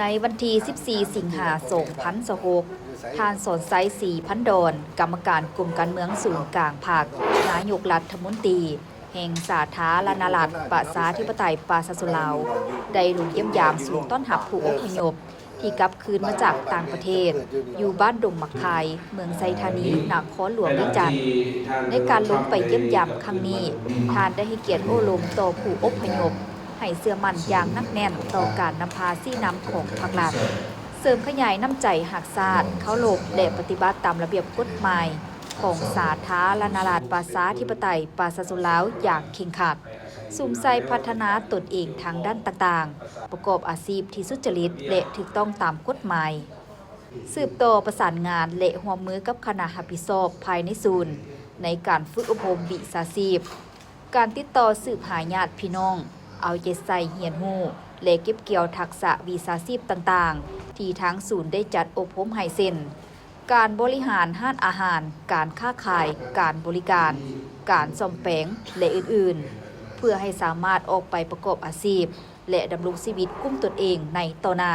ในวันที่ 14 สิงหาคม 2026 ทานสนไซสีพันดอนกรรมการกลุ่มการเมืองศูนย์กลางภาค นายกรัฐมนตรีแห่งสาธารณรัฐประชาธิปไตยปาซาสุลาวได้ลงเยี่ยมยามศูนย์ต้อนรับผู้อพยพที่กลับคืนมาจากต่างประเทศ อยู่บ้านดงมักคาย เมืองไซธานีนครหลวงเวียงจันทน์ในการลงไปเยี่ยมยามครั้งนี้ทานได้ให้เกียรติโอ้ลมต่อผู้อพยพให้เสื่อมั่นอย่างนักแน่นต่อการนำพาซี่นำของภาครัฐเสริมขยายน้ำใจหักศาสตร์เข้าลบและปฏิบัติตามระเบียบกฎหมายของสาธารณรัฐประชาธิปไตยปาซาสุลาวอย่างเข่งขัดสุมใส่พัฒนาตนเองทางด้านต่างๆประกอบอาชีพที่สุจริตและถูกต้องตามกฎหมายสืบต่อประสานงานและร่วมมือกับคณะรับผิดชอบภายในศูนย์ในการฝึกอบรมวิชาชีพการติดต่อสืบหาญาติพี่น้องเอาใจใส่เหียนหูและเก็บเกี่ยวทักษะวิชาชีพต่างๆที่ทางศูนย์ได้จัดอบรมให้เส้นการบริหารห้านอาหารการค้าขายการบริการการซ่อมแปลงและอื่นๆเพื่อให้สามารถออกไปประกอบอาชีพและดำรงชีวิตกุ้มตนเองในต่อหน้า